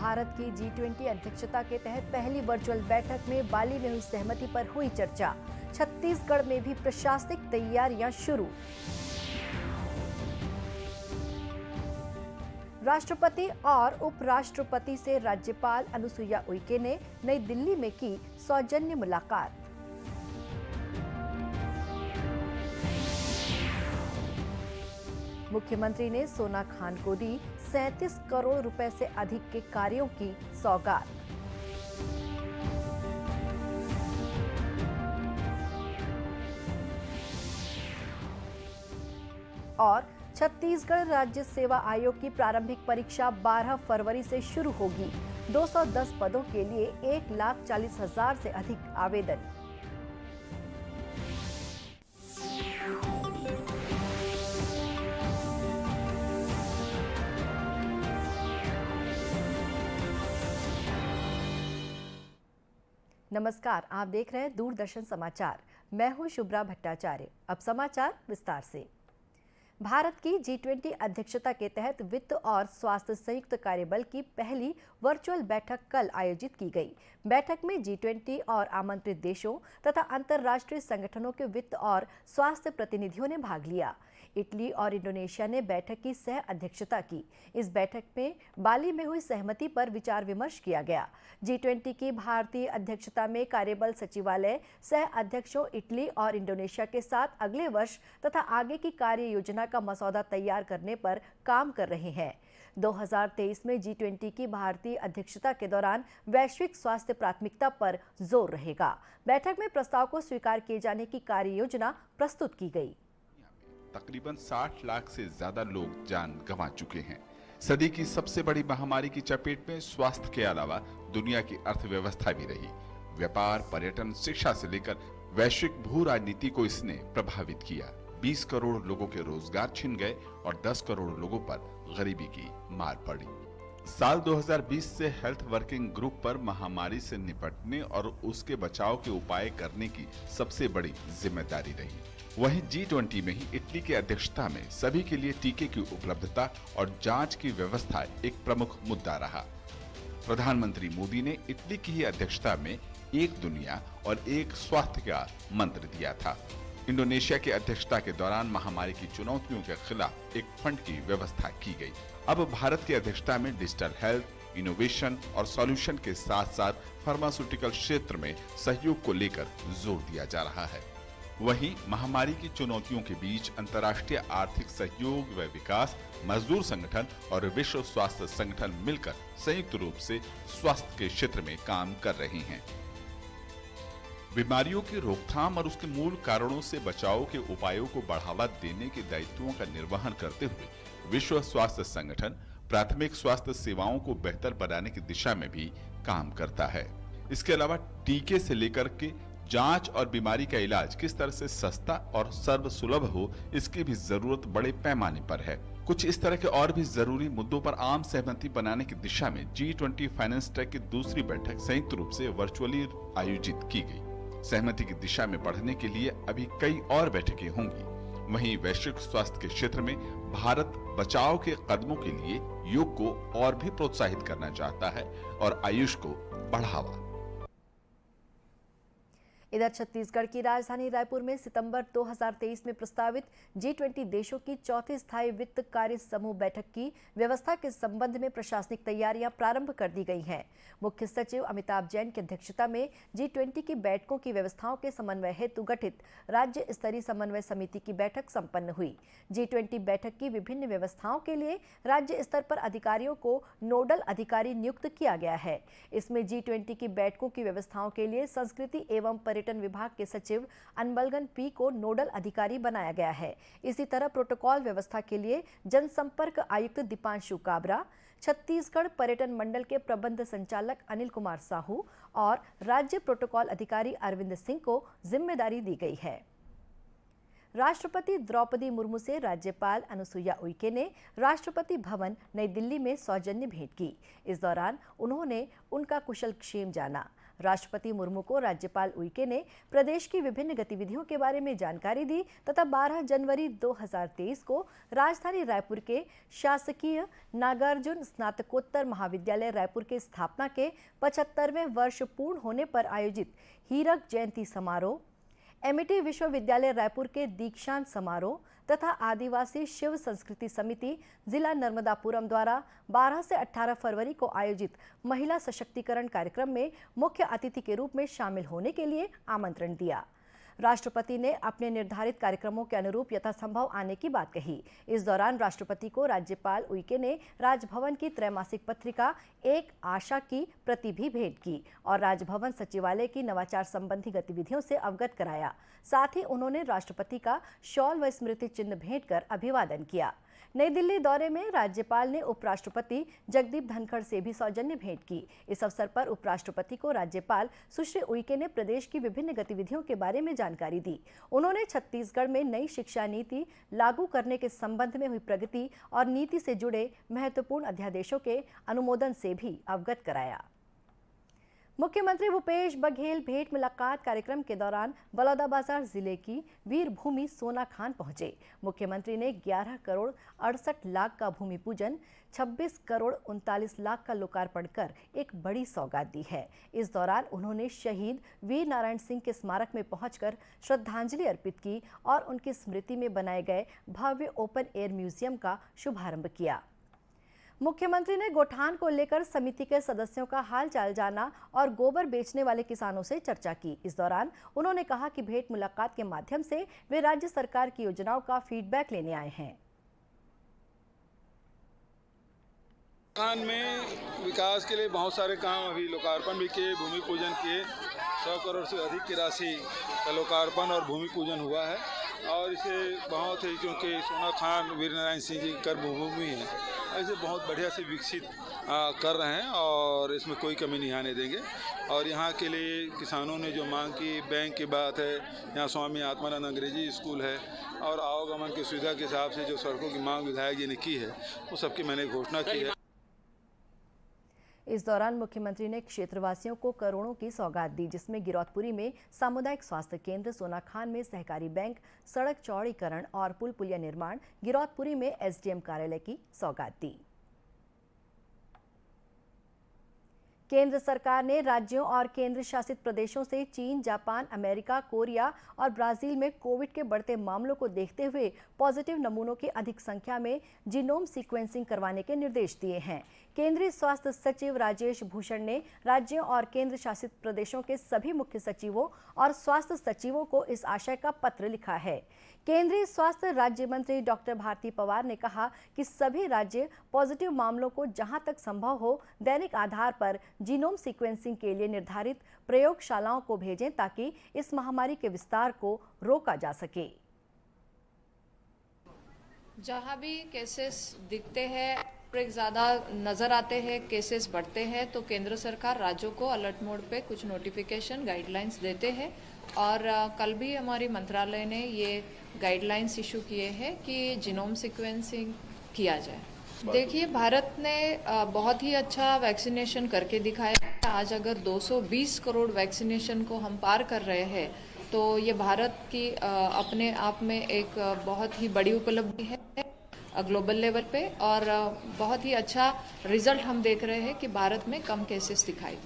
भारत की G20 अध्यक्षता के तहत पहली वर्चुअल बैठक में बाली में हुई सहमति पर हुई चर्चा। छत्तीसगढ़ में भी प्रशासनिक तैयारियां शुरू। राष्ट्रपति और उपराष्ट्रपति से राज्यपाल अनुसुईया उइके ने नई दिल्ली में की सौजन्य मुलाकात। मुख्यमंत्री ने सोना खान को दी 37 करोड़ रुपए से अधिक के कार्यों की सौगात। और छत्तीसगढ़ राज्य सेवा आयोग की प्रारंभिक परीक्षा 12 फरवरी से शुरू होगी। 210 पदों के लिए 1,40,000 से अधिक आवेदन। नमस्कार, आप देख रहे हैं दूरदर्शन समाचार। मैं हूं शुभ्रा भट्टाचार्य। अब समाचार विस्तार से। भारत की G20 अध्यक्षता के तहत वित्त और स्वास्थ्य संयुक्त कार्यबल की पहली वर्चुअल बैठक कल आयोजित की गई। बैठक में G20 और आमंत्रित देशों तथा अंतर्राष्ट्रीय संगठनों के वित्त और स्वास्थ्य प्रतिनिधियों ने भाग लिया। इटली और इंडोनेशिया ने बैठक की सह अध्यक्षता की। इस बैठक में बाली में हुई सहमति पर विचार विमर्श किया गया। G20 की भारतीय अध्यक्षता में कार्यबल सचिवालय सह अध्यक्षों इटली और इंडोनेशिया के साथ अगले वर्ष तथा आगे की कार्य योजना का मसौदा तैयार करने पर काम कर रहे हैं। 2023 में G20 की भारतीय अध्यक्षता के दौरान वैश्विक स्वास्थ्य प्राथमिकता पर जोर रहेगा। बैठक में प्रस्ताव को स्वीकार किए जाने की कार्य योजना प्रस्तुत की गई। तकरीबन 60 लाख से ज्यादा लोग जान गंवा चुके हैं। सदी की सबसे बड़ी महामारी की चपेट में स्वास्थ्य के अलावा दुनिया की अर्थव्यवस्था भी रही। व्यापार, पर्यटन, शिक्षा से लेकर वैश्विक भू राजनीति को इसने प्रभावित किया। 20 करोड़ लोगों के रोजगार छिन गए और 10 करोड़ लोगों पर गरीबी की मार पड़ी। साल 2020 से हेल्थ वर्किंग ग्रुप पर महामारी से निपटने और उसके बचाव के उपाय करने की सबसे बड़ी जिम्मेदारी रही। वहीं G20 में ही इटली की अध्यक्षता में सभी के लिए टीके की उपलब्धता और जांच की व्यवस्था एक प्रमुख मुद्दा रहा। प्रधानमंत्री मोदी ने इटली की ही अध्यक्षता में एक दुनिया और एक स्वास्थ्य का मंत्र दिया था। इंडोनेशिया की अध्यक्षता के दौरान महामारी की चुनौतियों के खिलाफ एक फंड की व्यवस्था की गई। अब भारत की अध्यक्षता में डिजिटल हेल्थ, इनोवेशन और सॉल्यूशन के साथ साथ फार्मास्यूटिकल क्षेत्र में सहयोग को लेकर जोर दिया जा रहा है। वहीं महामारी की चुनौतियों के बीच अंतर्राष्ट्रीय आर्थिक सहयोग व विकास, मजदूर संगठन और विश्व स्वास्थ्य संगठन मिलकर संयुक्त रूप से स्वास्थ्य के क्षेत्र में काम कर रहे हैं। बीमारियों की रोकथाम और उसके मूल कारणों से बचाव के उपायों को बढ़ावा देने के दायित्वों का निर्वहन करते हुए विश्व स्वास्थ्य संगठन प्राथमिक स्वास्थ्य सेवाओं को बेहतर बनाने की दिशा में भी काम करता है। इसके अलावा टीके से लेकर के जांच और बीमारी का इलाज किस तरह से सस्ता और सर्वसुलभ हो, इसकी भी जरूरत बड़े पैमाने पर है। कुछ इस तरह के और भी जरूरी मुद्दों पर आम सहमति बनाने की दिशा में G20 फाइनेंस ट्रैक की दूसरी बैठक संयुक्त रूप से वर्चुअली आयोजित की गई। सहमति की दिशा में बढ़ने के लिए अभी कई और बैठकें होंगी। वहीं वैश्विक स्वास्थ्य के क्षेत्र में भारत बचाव के कदमों के लिए योग को और भी प्रोत्साहित करना चाहता है और आयुष को बढ़ावा। इधर छत्तीसगढ़ की राजधानी रायपुर में सितंबर 2023 में प्रस्तावित G20 देशों की चौथी स्थायी वित्त कार्य समूह बैठक की व्यवस्था के संबंध में प्रशासनिक तैयारियां प्रारंभ कर दी गई हैं। मुख्य सचिव अमिताभ जैन की अध्यक्षता में G20 की बैठकों की व्यवस्थाओं के समन्वय हेतु गठित राज्य स्तरीय समन्वय समिति की बैठक संपन्न हुई। G20 बैठक की विभिन्न व्यवस्थाओं के लिए राज्य स्तर पर अधिकारियों को नोडल अधिकारी नियुक्त किया गया है। इसमें G20 की बैठकों की व्यवस्थाओं के लिए संस्कृति एवं पर्यटन विभाग के सचिव अनबलगन पी को नोडल अधिकारी बनाया गया है। इसी तरह प्रोटोकॉल व्यवस्था के लिए जनसंपर्क आयुक्त दीपांशु काबरा, छत्तीसगढ़ पर्यटन मंडल के प्रबंध संचालक अनिल कुमार साहू और राज्य प्रोटोकॉल अधिकारी अरविंद सिंह को जिम्मेदारी दी गई है। राष्ट्रपति द्रौपदी मुर्मू से राज्यपाल अनुसुईया उइके ने राष्ट्रपति भवन नई दिल्ली में सौजन्य भेंट की। इस दौरान उन्होंने उनका कुशलक्षेम जाना। राष्ट्रपति मुर्मू को राज्यपाल उइके ने प्रदेश की विभिन्न गतिविधियों के बारे में जानकारी दी तथा 12 जनवरी 2023 को राजधानी रायपुर के शासकीय नागार्जुन स्नातकोत्तर महाविद्यालय रायपुर के स्थापना के 75वें वर्ष पूर्ण होने पर आयोजित हीरक जयंती समारोह, एमईटी विश्वविद्यालय रायपुर के दीक्षांत समारोह तथा आदिवासी शिव संस्कृति समिति जिला नर्मदापुरम द्वारा 12 से 18 फरवरी को आयोजित महिला सशक्तिकरण कार्यक्रम में मुख्य अतिथि के रूप में शामिल होने के लिए आमंत्रण दिया। राष्ट्रपति ने अपने निर्धारित कार्यक्रमों के अनुरूप यथासंभव आने की बात कही। इस दौरान राष्ट्रपति को राज्यपाल उइके ने राजभवन की त्रैमासिक पत्रिका एक आशा की प्रति भी भेंट की और राजभवन सचिवालय की नवाचार संबंधी गतिविधियों से अवगत कराया। साथ ही उन्होंने राष्ट्रपति का शॉल व स्मृति चिन्ह भेंट कर अभिवादन किया। नई दिल्ली दौरे में राज्यपाल ने उपराष्ट्रपति जगदीप धनखड़ से भी सौजन्य भेंट की। इस अवसर पर उपराष्ट्रपति को राज्यपाल सुश्री उइके ने प्रदेश की विभिन्न गतिविधियों के बारे में जानकारी दी। उन्होंने छत्तीसगढ़ में नई शिक्षा नीति लागू करने के संबंध में हुई प्रगति और नीति से जुड़े महत्वपूर्ण अध्यादेशों के अनुमोदन से भी अवगत कराया। मुख्यमंत्री भूपेश बघेल भेंट मुलाकात कार्यक्रम के दौरान बलौदाबाजार जिले की वीरभूमि सोना खान पहुंचे। मुख्यमंत्री ने 11 करोड़ 68 लाख का भूमि पूजन, 26 करोड़ 39 लाख का लोकार्पण कर एक बड़ी सौगात दी है। इस दौरान उन्होंने शहीद वीर नारायण सिंह के स्मारक में पहुंचकर श्रद्धांजलि अर्पित की और उनकी स्मृति में बनाए गए भव्य ओपन एयर म्यूजियम का शुभारंभ किया। मुख्यमंत्री ने गोठान को लेकर समिति के सदस्यों का हाल चाल जाना और गोबर बेचने वाले किसानों से चर्चा की। इस दौरान उन्होंने कहा कि भेंट मुलाकात के माध्यम से वे राज्य सरकार की योजनाओं का फीडबैक लेने आए हैं। गोठान में विकास के लिए बहुत सारे काम अभी लोकार्पण भी किए, भूमि पूजन किए। 100 करोड़ से अधिक की राशि का लोकार्पण और भूमि पूजन हुआ है और इसे बहुत ही, क्योंकि सोना खान वीर नारायण सिंह जी की कर्मभूमि है, ऐसे बहुत बढ़िया से विकसित कर रहे हैं और इसमें कोई कमी नहीं आने देंगे। और यहाँ के लिए किसानों ने जो मांग की, बैंक की बात है, यहाँ स्वामी आत्मानंद अंग्रेजी स्कूल है और आवागमन की सुविधा के हिसाब से जो सड़कों की मांग विधायक जी ने की है वो सबकी मैंने घोषणा की है। इस दौरान मुख्यमंत्री ने क्षेत्रवासियों को करोड़ों की सौगात दी, जिसमें गिरौदपुरी में सामुदायिक स्वास्थ्य केंद्र, सोनाखान में सहकारी बैंक, सड़क चौड़ीकरण और पुल पुलिया निर्माण, गिरौदपुरी में एसडीएम कार्यालय की सौगात दी। केंद्र सरकार ने राज्यों और केंद्र शासित प्रदेशों से चीन, जापान, अमेरिका, कोरिया और ब्राजील में कोविड के बढ़ते मामलों को देखते हुए पॉजिटिव नमूनों की अधिक संख्या में जीनोम सीक्वेंसिंग करवाने के निर्देश दिए हैं। केंद्रीय स्वास्थ्य सचिव राजेश भूषण ने राज्यों और केंद्र शासित प्रदेशों के सभी मुख्य सचिवों और स्वास्थ्य सचिवों को इस आशय का पत्र लिखा है। केंद्रीय स्वास्थ्य राज्य मंत्री डॉक्टर भारती पवार ने कहा कि सभी राज्य पॉजिटिव मामलों को जहां तक संभव हो दैनिक आधार पर जीनोम सीक्वेंसिंग के लिए निर्धारित प्रयोगशालाओं को भेजें ताकि इस महामारी के विस्तार को रोका जा सके। जहां भी केसेस दिखते हैं, ज़्यादा नज़र आते हैं, केसेस बढ़ते हैं, तो केंद्र सरकार राज्यों को अलर्ट मोड पे कुछ नोटिफिकेशन गाइडलाइंस देते हैं और कल भी हमारी मंत्रालय ने ये गाइडलाइंस इशू किए हैं कि जीनोम सीक्वेंसिंग किया जाए। देखिए, भारत ने बहुत ही अच्छा वैक्सीनेशन करके दिखाया। आज अगर 220 करोड़ वैक्सीनेशन को हम पार कर रहे हैं तो ये भारत की अपने आप में एक बहुत ही बड़ी उपलब्धि है ग्लोबल लेवल पे और बहुत ही अच्छा रिजल्ट हम देख रहे हैं कि भारत में कम केसेस दिखाई।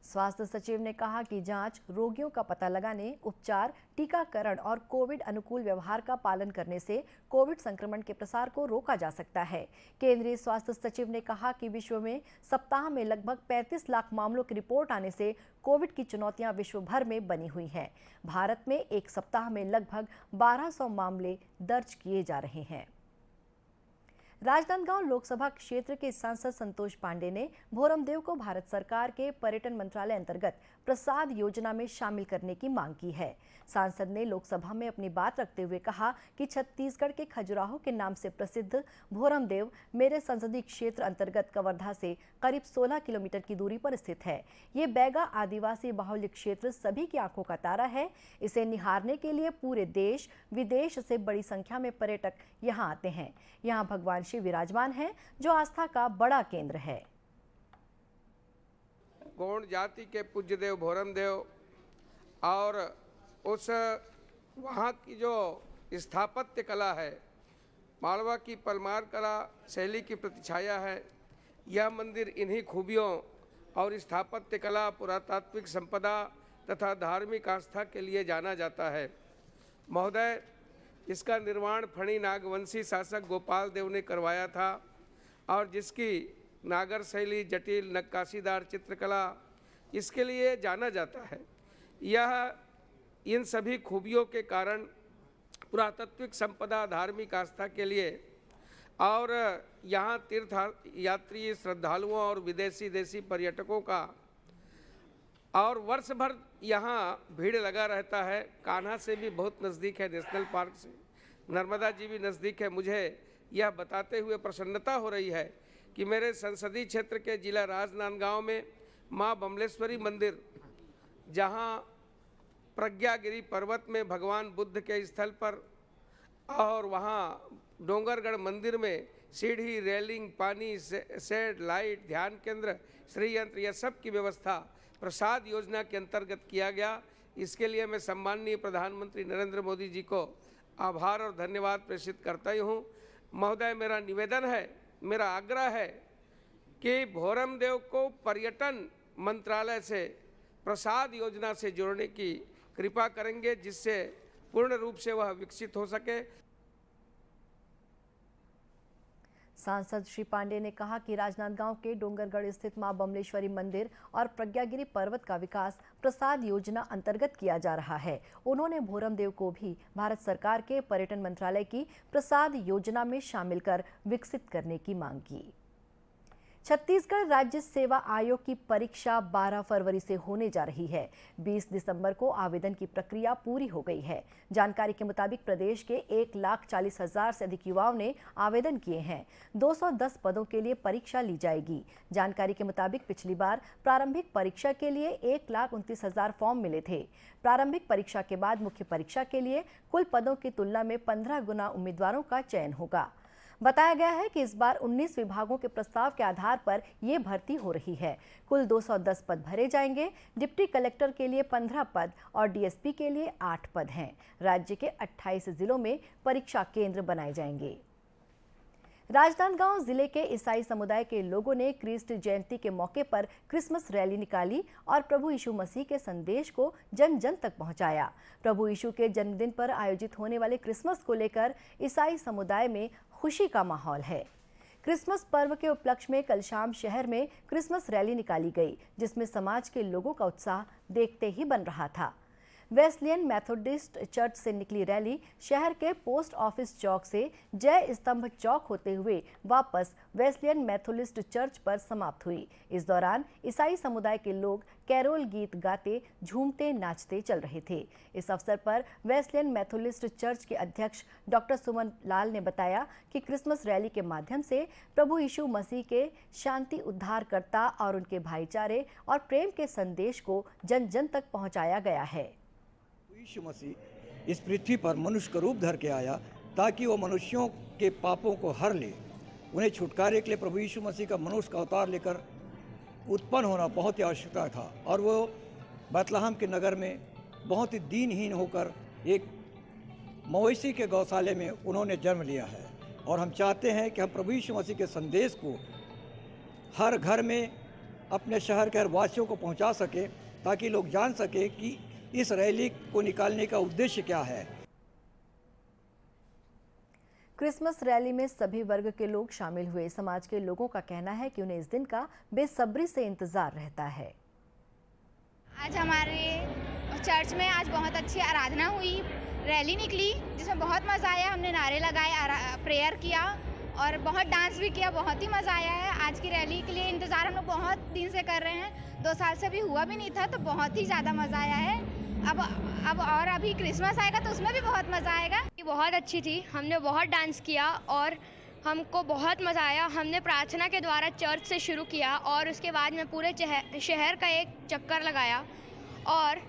स्वास्थ्य सचिव ने कहा कि जांच, रोगियों का पता लगाने, उपचार, टीकाकरण और कोविड अनुकूल व्यवहार का पालन करने से कोविड संक्रमण के प्रसार को रोका जा सकता है। केंद्रीय स्वास्थ्य सचिव ने कहा कि विश्व में सप्ताह में लगभग 35 लाख मामलों की रिपोर्ट आने से कोविड की चुनौतियां विश्व भर में बनी हुई हैं। भारत में एक सप्ताह में लगभग 1200 मामले दर्ज किए जा रहे हैं। राजनांदगांव लोकसभा क्षेत्र के सांसद संतोष पांडे ने भोरमदेव को भारत सरकार के पर्यटन मंत्रालय अंतर्गत प्रसाद योजना में शामिल करने की मांग की है। सांसद ने लोकसभा में अपनी बात रखते हुए कहा कि छत्तीसगढ़ के खजुराहो के नाम से प्रसिद्ध भोरमदेव मेरे संसदीय क्षेत्र अंतर्गत कवर्धा से करीब 16 किलोमीटर की दूरी पर स्थित है। ये बैगा आदिवासी बाहुल्य क्षेत्र सभी की आंखों का तारा है। इसे निहारने के लिए पूरे देश विदेश से बड़ी संख्या में पर्यटक यहाँ आते हैं। यहाँ भगवान शिव विराजमान है जो आस्था का बड़ा केंद्र है। गौड़ जाति के पूज्य देव भोरम देव और उस वहाँ की जो स्थापत्य कला है, मालवा की परमार कला शैली की प्रतिछाया है। यह मंदिर इन्हीं खूबियों और स्थापत्य कला, पुरातात्विक संपदा तथा धार्मिक आस्था के लिए जाना जाता है। महोदय, इसका निर्माण फणी नागवंशी शासक गोपाल देव ने करवाया था और जिसकी नागर शैली, जटिल नक्काशीदार चित्रकला इसके लिए जाना जाता है। यह इन सभी खूबियों के कारण पुरातात्विक संपदा, धार्मिक आस्था के लिए और यहाँ तीर्थ यात्री, श्रद्धालुओं और विदेशी देशी पर्यटकों का और वर्ष भर यहाँ भीड़ लगा रहता है। कान्हा से भी बहुत नज़दीक है, नेशनल पार्क से नर्मदा जी भी नज़दीक है। मुझे यह बताते हुए प्रसन्नता हो रही है कि मेरे संसदीय क्षेत्र के जिला राजनांदगांव में माँ बमलेश्वरी मंदिर, जहाँ प्रज्ञागिरी पर्वत में भगवान बुद्ध के स्थल पर और वहाँ डोंगरगढ़ मंदिर में सीढ़ी, रेलिंग, पानी, शेड, लाइट, ध्यान केंद्र, श्री यंत्र, यह सब की व्यवस्था प्रसाद योजना के अंतर्गत किया गया। इसके लिए मैं सम्माननीय प्रधानमंत्री नरेंद्र मोदी जी को आभार और धन्यवाद प्रेषित करता ही हूँ। महोदय, मेरा निवेदन है, मेरा आग्रह है कि भोरम देव को पर्यटन मंत्रालय से प्रसाद योजना से जोड़ने की कृपा करेंगे, जिससे पूर्ण रूप से वह विकसित हो सके। सांसद श्री पांडे ने कहा कि राजनांदगांव के डोंगरगढ़ स्थित मां बमलेश्वरी मंदिर और प्रज्ञागिरी पर्वत का विकास प्रसाद योजना अंतर्गत किया जा रहा है। उन्होंने भोरम देव को भी भारत सरकार के पर्यटन मंत्रालय की प्रसाद योजना में शामिल कर विकसित करने की मांग की। छत्तीसगढ़ राज्य सेवा आयोग की परीक्षा 12 फरवरी से होने जा रही है। 20 दिसंबर को आवेदन की प्रक्रिया पूरी हो गई है। जानकारी के मुताबिक प्रदेश के 1,40,000 से अधिक युवाओं ने आवेदन किए हैं। 210 पदों के लिए परीक्षा ली जाएगी। जानकारी के मुताबिक पिछली बार प्रारंभिक परीक्षा के लिए 1,29,000 फॉर्म मिले थे। प्रारंभिक परीक्षा के बाद मुख्य परीक्षा के लिए कुल पदों की तुलना में 15 गुना उम्मीदवारों का चयन होगा। बताया गया है कि इस बार 19 विभागों के प्रस्ताव के आधार पर ये भर्ती हो रही है। कुल 210 पद भरे जाएंगे। डिप्टी कलेक्टर के लिए 15 पद और डीएसपी के लिए 8 पद हैं। राज्य के 28 जिलों में परीक्षा केंद्र बनाए जाएंगे। राजनांदगांव जिले के ईसाई समुदाय के लोगों ने क्रिस्ट जयंती के मौके पर क्रिसमस रैली निकाली और प्रभु यीशु मसीह के संदेश को जन जन तक पहुंचाया। प्रभु यीशु के जन्मदिन पर आयोजित होने वाले क्रिसमस को लेकर ईसाई समुदाय में खुशी का माहौल है। क्रिसमस पर्व के उपलक्ष्य में कल शाम शहर में क्रिसमस रैली निकाली गई, जिसमें समाज के लोगों का उत्साह देखते ही बन रहा था। वेस्लियन मेथोडिस्ट चर्च से निकली रैली शहर के पोस्ट ऑफिस चौक से जय स्तंभ चौक होते हुए वापस वेस्लियन मेथोडिस्ट चर्च पर समाप्त हुई। इस दौरान ईसाई समुदाय के लोग कैरोल गीत गाते, झूमते, नाचते चल रहे थे। इस अवसर पर वेस्लियन मेथोडिस्ट चर्च के अध्यक्ष डॉक्टर सुमन लाल ने बताया कि क्रिसमस रैली के माध्यम से प्रभु यीशु मसीह के शांति, उद्धारकर्ता और उनके भाईचारे और प्रेम के संदेश को जन जन तक पहुंचाया गया है। यीशु मसीह इस पृथ्वी पर मनुष्य का रूप धर के आया ताकि वो मनुष्यों के पापों को हर ले। उन्हें छुटकारे के लिए प्रभु यीशु मसीह का मनुष्य का अवतार लेकर उत्पन्न होना बहुत ही आवश्यकता था और वो बैतलहम के नगर में बहुत ही दीनहीन होकर एक मवेशी के गौशाले में उन्होंने जन्म लिया है। और हम चाहते हैं कि हम प्रभु यीशु मसीह के संदेश को हर घर में, अपने शहर के हर वासियों को पहुंचा सके, ताकि लोग जान सके कि इस रैली को निकालने का उद्देश्य क्या है। क्रिसमस रैली में सभी वर्ग के लोग शामिल हुए। समाज के लोगों का कहना है कि उन्हें इस दिन का बेसब्री से इंतजार रहता है। आज हमारे चर्च में आज बहुत अच्छी आराधना हुई, रैली निकली जिसमें बहुत मज़ा आया। हमने नारे लगाए, प्रेयर किया और बहुत डांस भी किया। बहुत ही मज़ा आया है। आज की रैली के लिए इंतज़ार हम लोग बहुत दिन से कर रहे हैं। 2 साल से भी हुआ भी नहीं था, तो बहुत ही ज़्यादा मज़ा आया है। अब और अभी क्रिसमस आएगा तो उसमें भी बहुत मज़ा आएगा। बहुत अच्छी थी, हमने बहुत डांस किया और हमको बहुत मज़ा आया। हमने प्रार्थना के द्वारा चर्च से शुरू किया और उसके बाद में पूरे शहर का एक चक्कर लगाया और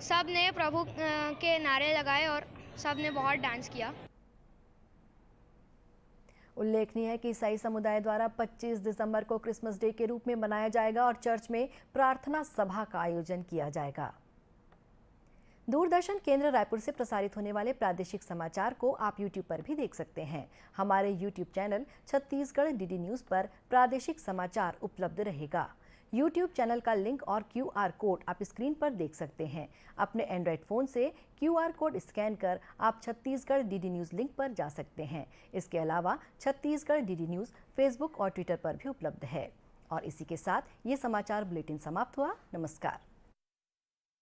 सब ने प्रभु के नारे लगाए और सब ने बहुत डांस किया। उल्लेखनीय है कि ईसाई समुदाय द्वारा 25 दिसंबर को क्रिसमस डे के रूप में मनाया जाएगा और चर्च में प्रार्थना सभा का आयोजन किया जाएगा। दूरदर्शन केंद्र रायपुर से प्रसारित होने वाले प्रादेशिक समाचार को आप YouTube पर भी देख सकते हैं। हमारे YouTube channel Chhattisgarh DD news पर प्रादेशिक समाचार उपलब्ध रहेगा। YouTube चैनल का लिंक और QR कोड आप स्क्रीन पर देख सकते हैं। अपने एंड्रॉयड फ़ोन से QR कोड स्कैन कर आप छत्तीसगढ़ डीडी न्यूज़ लिंक पर जा सकते हैं। इसके अलावा छत्तीसगढ़ डीडी न्यूज़ फेसबुक और ट्विटर पर भी उपलब्ध है। और इसी के साथ ये समाचार बुलेटिन समाप्त हुआ। नमस्कार।